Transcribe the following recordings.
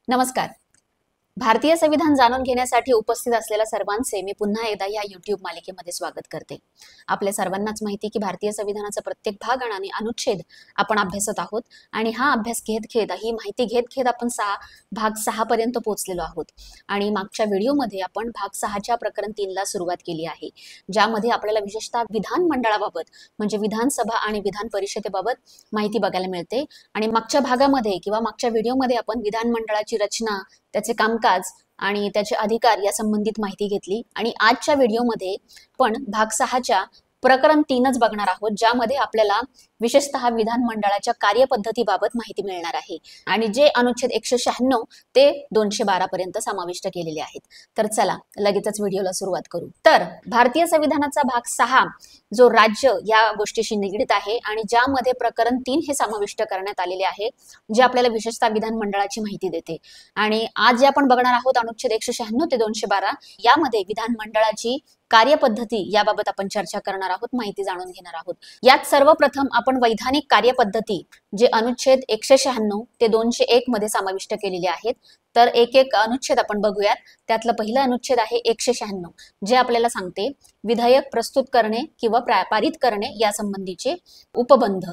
नमस्कार. भारतीय संविधान जाणून घेण्यासाठी उपस्थित असलेल्या सर्वांचे मी पुन्हा एकदा या YouTube मालिकेमध्ये स्वागत करते. आपल्या सर्वांनाच माहिती की भारतीय संविधानाचा प्रत्येक भाग आणि अनुच्छेद आपण अभ्यासत आहोत आणि हा अभ्यास घेत ही माहिती घेत आपण भाग 6 पर्यंत पोहोचलेलो आहोत. आणि मागच्या व्हिडिओमध्ये आपण भाग 6च्या प्रकरण 3 ला सुरुवात केली आहे, ज्यामध्ये आपल्याला विशेषतः विधान मंडळाबाबत म्हणजे विधानसभा आणि विधान परिषदेबाबत माहिती बघायला मिळते. आणि मागच्या भागामध्ये किंवा मागच्या व्हिडिओमध्ये आपण विधान मंडळाची रचना, त्याचे कामकाज आणि त्याचे अधिकार या संबंधित माहिती घेतली. आणि आजच्या व्हिडिओमध्ये पण भाग 6च्या प्रकरण 3च बघणार आहोत, ज्यामध्ये आपल्याला विशेषतः विधान मंडळाच्या कार्यपद्धतीबाबत माहिती मिळणार आहे आणि जे अनुच्छेद 196 ते 212 पर्यंत समाविष्ट केलेले आहेत. तर चला लगेचच व्हिडिओला सुरुवात करू. तर भारतीय संविधानाचा भाग 6 जो राज्य या गोष्टीशी निगडित आहे आणि ज्यामध्ये प्रकरण 3 हे समाविष्ट करण्यात आलेले आहे, जे आपल्याला विशेषतः विधान मंडळाची माहिती देते. आणि आज जे आपण बघणार आहोत अनुच्छेद 196 ते 212 यामध्ये विधान मंडळाची कार्यपद्धती याबाबत आपण चर्चा करणार आहोत, माहिती जाणून घेणार आहोत. यात सर्वप्रथम आपण वैधानिक कार्यपद्धती जे अनुच्छेद 196 ते 201 मध्ये समाविष्ट केलेले आहेत. तर एक अनुच्छेद आपण बघूयात. त्यातलं पहिलं अनुच्छेद आहे 196, जे आपल्याला सांगते विधेयक प्रस्तुत करणे किंवा पारित करणे या संबंधीचे उपबंध.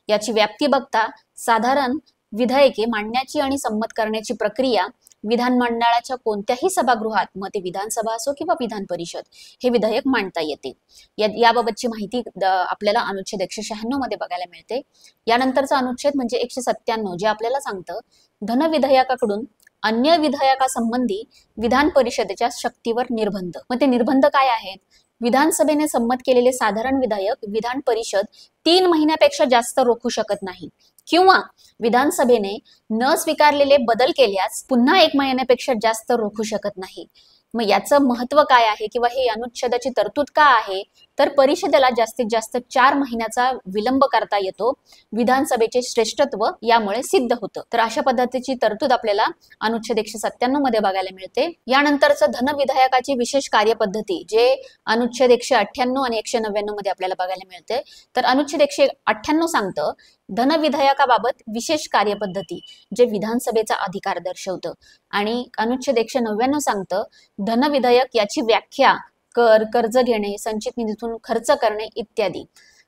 याची व्याप्ती बघता साधारण विधेयके मांडण्याची आणि संमत करण्याची प्रक्रिया विधानमंडळाच्या कोणत्याही सभागृहात, मग ते विधानसभा असो किंवा विधान परिषद, हे विधेयक मांडता येते. याबाबतची माहिती आपल्याला अनुच्छेद 196 मध्ये बघायला मिळते. यानंतरचा अनुच्छेद म्हणजे 197, जे आपल्याला सांगतं धन विधेयकाकडून अन्य विधेयकासंबंधी विधान परिषदेच्या शक्तीवर निर्बंध. मग ते निर्बंध काय आहेत? विधानसभेने संमत केलेले साधारण विधेयक विधान परिषद 3 महिन्यापेक्षा जास्त रोखू शकत नाही, किंवा विधानसभेने न स्वीकारलेले बदल केल्यास पुन्हा 1 महिन्यापेक्षा जास्त रोखू शकत नाही. मग याचं महत्व काय आहे किंवा हे अनुच्छेदाची तरतूद का आहे? तर परिषदेला जास्तीत जास्त 4 महिन्याचा विलंब करता येतो. विधानसभेचे श्रेष्ठत्व यामुळे सिद्ध होतं. तर अशा पद्धतीची तरतूद आपल्याला अनुच्छेद 197 मध्ये बघायला मिळते. यानंतरचं धन विधेयकाची विशेष कार्यपद्धती जे अनुच्छेद 198 आणि 199 मध्ये आपल्याला बघायला मिळते. तर अनुच्छेद 198 सांगतं धन विधेयकाबाबत विशेष कार्यपद्धती जे विधानसभेचा अधिकार दर्शवतं. आणि अनुच्छेद 199 सांगतं धन विधेयक याची व्याख्या, कर, कर्ज घेणे, संचित निधीतून खर्च करणे इत्यादी.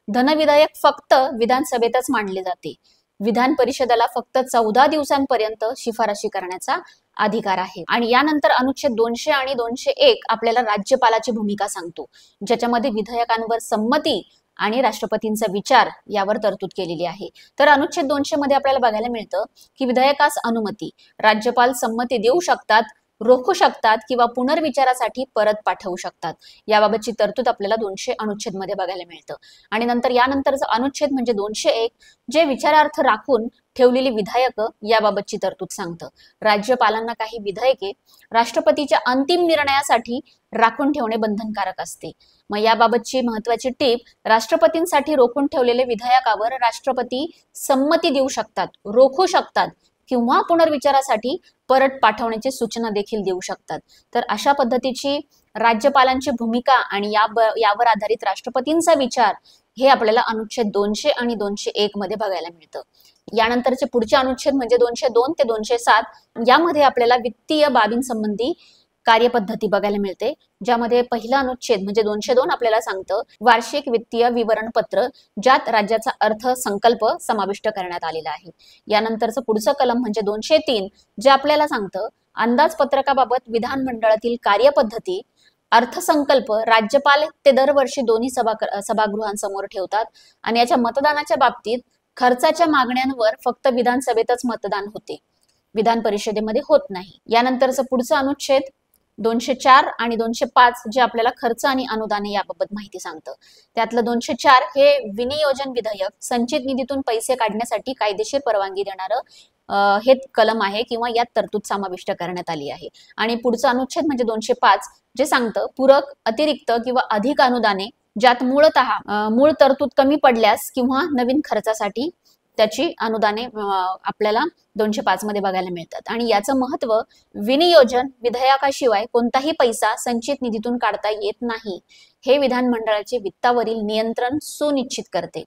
धन विधेयक फक्त विधानसभेतच मांडले जाते. विधान परिषदेला फक्त 14 दिवसांपर्यंत शिफारशी करण्याचा अधिकार आहे. आणि यानंतर अनुच्छेद 200 आणि 201 आपल्याला राज्यपालाची भूमिका सांगतो, ज्याच्यामध्ये विधेयकांवर संमती आणि राष्ट्रपतींचा विचार यावर तरतूद केलेली आहे. तर अनुच्छेद 200 मध्ये आपल्याला बघायला मिळतं की विधेयकास अनुमती राज्यपाल संमती देऊ शकतात, रोखू शकतात किंवा पुनर्विचारासाठी परत पाठवू शकतात. याबाबतची तरतूद आपल्याला 200 अनुच्छेद मध्ये बघायला मिळतं. आणि यानंतरचं अनुच्छेद म्हणजे 201 जे विचारार्थ राखून ठेवलेली विधेयक याबाबतची तरतूद सांगतं. राज्यपालांना काही विधेयके राष्ट्रपतीच्या अंतिम निर्णयासाठी राखून ठेवणे बंधनकारक असते. मग याबाबतची महत्वाची टीप, राष्ट्रपतींसाठी रोखून ठेवलेले विधेयकावर राष्ट्रपती संमती देऊ शकतात, रोखू शकतात किंवा पुनर्विचारासाठी परत पाठवण्याची सूचना देखील देऊ शकतात. तर अशा पद्धतीची राज्यपालांची भूमिका आणि यावर आधारित राष्ट्रपतींचा विचार हे आपल्याला अनुच्छेद 200 आणि 201 मध्ये बघायला मिळतं. यानंतरचे पुढचे अनुच्छेद म्हणजे 202 ते 207 यामध्ये आपल्याला वित्तीय बाबींसंबंधी कार्यपद्धती बघायला मिळते. ज्यामध्ये पहिला अनुच्छेद म्हणजे 202 आपल्याला सांगतं वार्षिक वित्तीय विवरणपत्र, ज्यात राज्याचा अर्थसंकल्प समाविष्ट करण्यात आलेला आहे. यानंतरचं पुढचं कलम म्हणजे 203 जे आपल्याला सांगतं अंदाजपत्रकाबाबत विधानमंडळातील कार्यपद्धती. अर्थसंकल्प राज्यपाल ते दरवर्षी दोन्ही सभागृहांसमोर ठेवतात आणि याच्या मतदानाच्या बाबतीत खर्चाच्या मागण्यांवर फक्त विधानसभेतच मतदान होते, विधान परिषदेमध्ये होत नाही. यानंतरचं पुढचं अनुच्छेद 204 आणि 205 जे आपल्याला खर्च आणि अनुदाने याबाबत माहिती सांगतं. त्यातलं 204 हे विनियोजन विधेयक, संचित निधीतून पैसे काढण्यासाठी कायदेशीर परवानगी देणारं हे कलम आहे किंवा यात तरतूद समाविष्ट करण्यात आली आहे. आणि पुढचं अनुच्छेद म्हणजे 205 जे सांगतं पूरक, अतिरिक्त किंवा अधिक अनुदाने, ज्यात मूळ तरतूद कमी पडल्यास किंवा नवीन खर्चासाठी त्याची अनुदाने आपल्याला 205 मध्ये बघायला मिळतात. आणि याचं महत्व, विनियोजन विधेयकाशिवाय कोणताही पैसा संचित निधीतून काढता येत नाही, हे विधानमंडळाचे वित्तावरील नियंत्रण सुनिश्चित करते.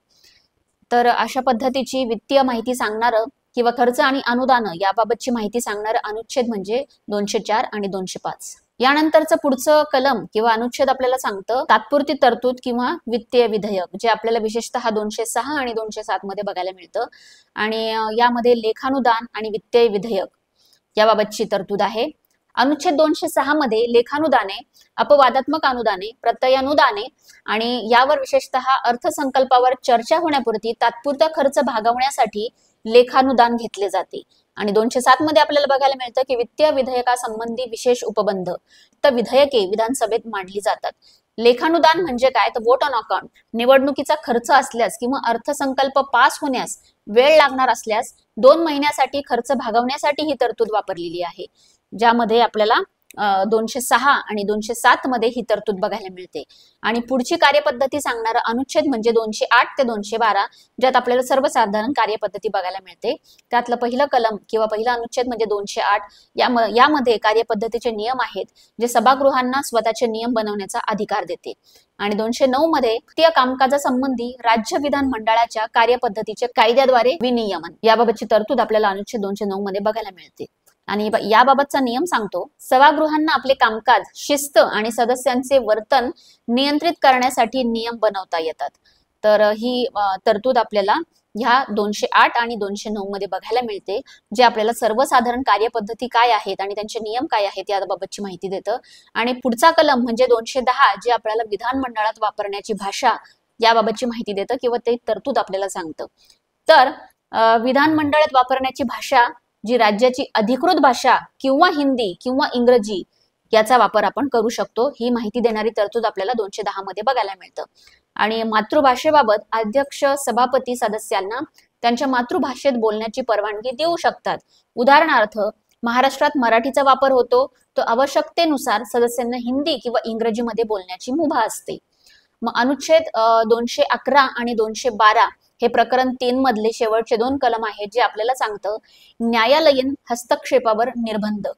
तर अशा पद्धतीची वित्तीय माहिती सांगणारं किंवा खर्च आणि अनुदान याबाबतची माहिती सांगणारं अनुच्छेद म्हणजे 204 आणि 205. यानंतरचं पुढचं कलम किंवा अनुच्छेद आपल्याला सांगतं तात्पुरती तरतूद किंवा वित्तीय विधेयक, जे आपल्याला विशेषतः 206 आणि 207 मध्ये बघायला मिळतं. आणि यामध्ये लेखानुदान आणि वित्तीय विधेयक याबाबतची तरतूद आहे. अनुच्छेद 206 मध्ये लेखानुदाने, अपवादात्मक अनुदाने, प्रत्ययानुदाने आणि यावर विशेषतः अर्थसंकल्पावर चर्चा होण्यापुरती तात्पुरता खर्च भागवण्यासाठी लेखानुदान घेतले जाते. आणि 207 मध्ये आपल्याला बघायला मिळतं की वित्तीय विधेयकासंबंधी विशेष उपबंध तर विधेयके विधानसभेत मांडली जातात. लेखानुदान म्हणजे काय तर वोट ऑन अकाउंट, निवडणुकीचा खर्च असल्यास किंवा अर्थसंकल्प पास होण्यास वेळ लागणार असल्यास 2 महिन्यासाठी खर्च भागवण्यासाठी ही तरतूद वापरलेली आहे, ज्यामध्ये आपल्याला 206 आणि 207 मध्ये ही तरतूद बघायला मिळते. आणि पुढची कार्यपद्धती सांगणारा अनुच्छेद म्हणजे 208 ते 212, ज्यात आपल्याला सर्वसाधारण कार्यपद्धती बघायला मिळते. त्यातलं पहिलं कलम किंवा पहिला अनुच्छेद म्हणजे 208. यामध्ये कार्यपद्धतीचे नियम आहेत, जे सभागृहांना स्वतःचे नियम बनवण्याचा अधिकार देते. आणि 209 मध्ये वित्तीय कामकाजासंबंधी राज्य विधान मंडळाच्या कार्यपद्धतीचे कायद्याद्वारे विनियमन याबाबतची तरतूद आपल्याला अनुच्छेद 209 मध्ये बघायला मिळते. आणि याबाबतचा नियम सांगतो, सभागृहांना आपले कामकाज, शिस्त आणि सदस्यांचे वर्तन नियंत्रित करण्यासाठी नियम बनवता येतात. तर ही तरतूद आपल्याला ह्या 208 आणि 209 मध्ये बघायला मिळते, जे आपल्याला सर्वसाधारण कार्यपद्धती काय आहेत आणि त्यांचे नियम काय आहेत याबाबतची माहिती देतं. आणि पुढचा कलम म्हणजे 210, जे आपल्याला विधानमंडळात वापरण्याची भाषा याबाबतची माहिती देतं किंवा ते तरतूद आपल्याला सांगतं. तर विधानमंडळात वापरण्याची भाषा जी राज्याची अधिकृत भाषा किंवा हिंदी किंवा इंग्रजी याचा वापर आपण करू शकतो, ही माहिती देणारी तरतूद आपल्याला 210 मध्ये बघायला मिळतं. आणि मातृभाषेबाबत अध्यक्ष, सभापती सदस्यांना त्यांच्या मातृभाषेत बोलण्याची परवानगी देऊ शकतात. उदाहरणार्थ, महाराष्ट्रात मराठीचा वापर होतो, तो आवश्यकतेनुसार सदस्यांना हिंदी किंवा इंग्रजीमध्ये बोलण्याची मुभा असते. मग अनुच्छेद 211 आणि 212 हे प्रकरण 3 मधले शेवटचे 2 कलम आहेत, जे आपल्याला सांगतं न्यायालयीन हस्तक्षेपावर निर्बंध.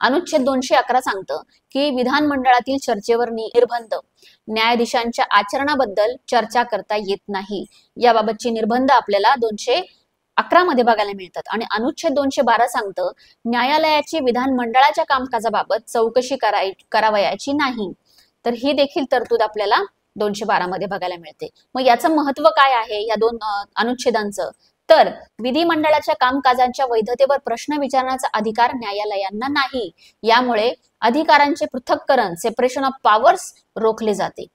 अनुच्छेद 211 सांगतं की विधानमंडळातील चर्चेवर निर्बंध, न्यायाधीशांच्या आचरणाबद्दल चर्चा करता येत नाही याबाबतची निर्बंध आपल्याला 211 मध्ये बघायला मिळतात. आणि अनुच्छेद 212 सांगतं न्यायालयाची विधानमंडळाच्या कामकाजाबाबत चौकशी करावयाची नाही. तर ही देखील तरतूद आपल्याला 212 मध्ये बघायला मिळते. मग याचं महत्व काय आहे या 2 अनुच्छेदांचं, तर विधिमंडळाच्या कामकाजांच्या वैधतेवर प्रश्न विचारण्याचा अधिकार न्यायालयांना नाही. यामुळे अधिकारांचे पृथक्करण, सेपरेशन ऑफ पॉवर्स रोखले जाते.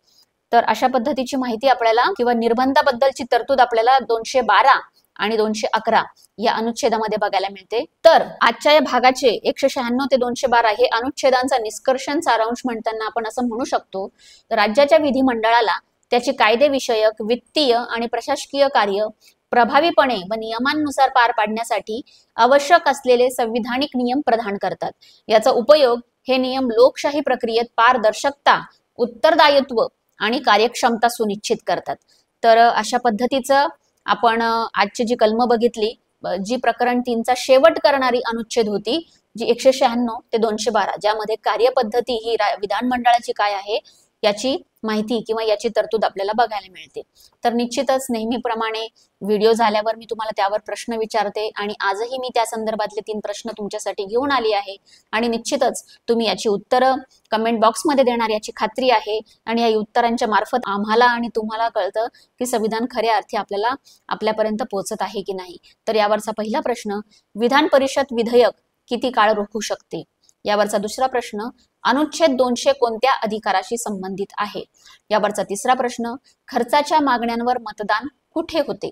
तर अशा पद्धतीची माहिती आपल्याला किंवा निर्बंधाबद्दलची तरतूद आपल्याला 212 आणि 211 या अनुच्छेदामध्ये बघायला मिळते. तर आजच्या या भागाचे 196 ते 212 हे अनुच्छेदांचा निष्कर्षण सारांश म्हणताना आपण असं म्हणू शकतो, तर राज्याच्या विधिमंडळाला त्याची कायदेविषयक, वित्तीय आणि प्रशासकीय कार्य प्रभावीपणे व नियमांनुसार पार पाडण्यासाठी आवश्यक असलेले संविधानिक नियम प्रदान करतात. याचा उपयोग हे नियम लोकशाही प्रक्रियेत पारदर्शकता, उत्तरदायित्व आणि कार्यक्षमता सुनिश्चित करतात. तर अशा पद्धतीचं आपण आजची जी कलम बघितली, जी प्रकरण 3 चा शेवट करणारी अनुच्छेद होती, जी 196 ते 212, ज्यामध्ये कार्यपद्धती ही विधानमंडळाची काय आहे याची माहिती किंवा याची तरतूद आपल्याला बघायला मिळते. तर निश्चितच नेहमीप्रमाणे व्हिडिओ झाल्यावर मी तुम्हाला त्यावर प्रश्न विचारते आणि आजही मी त्या संदर्भातले 3 प्रश्न तुमच्यासाठी घेऊन आली आहे. आणि निश्चितच तुम्ही याची उत्तरं कमेंट बॉक्समध्ये देणार याची खात्री आहे. आणि या उत्तरांच्या मार्फत आम्हाला आणि तुम्हाला कळतं की संविधान खऱ्या अर्थी आपल्यापर्यंत पोहोचत आहे की नाही. तर यावरचा पहिला प्रश्न, विधान परिषद विधेयक किती काळ रोखू शकते? यावरचा दुसरा प्रश्न, अनुच्छेद 200 कोणत्या अधिकाराशी संबंधित आहे? यावरचा तिसरा प्रश्न, खर्चाच्या मागण्यांवर मतदान कुठे होते?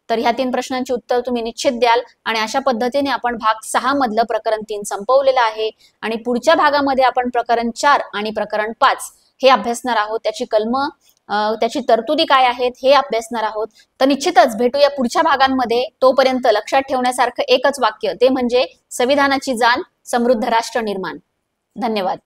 तर ह्या 3 प्रश्नांची उत्तर तुम्ही निश्चित द्याल. आणि अशा पद्धतीने आपण भाग 6 मधलं प्रकरण 3 संपवलेलं आहे. आणि पुढच्या भागामध्ये आपण प्रकरण 4 आणि प्रकरण 5 हे अभ्यासणार आहोत. त्याची कलम, त्याची तरतुदी काय आहेत हे अभ्यासणार आहोत. तर निश्चितच भेटूया पुढच्या भागांमध्ये. तोपर्यंत लक्षात ठेवण्यासारखं एकच वाक्य, ते म्हणजे संविधानाची जाण, समृद्ध राष्ट्र निर्माण. धन्यवाद.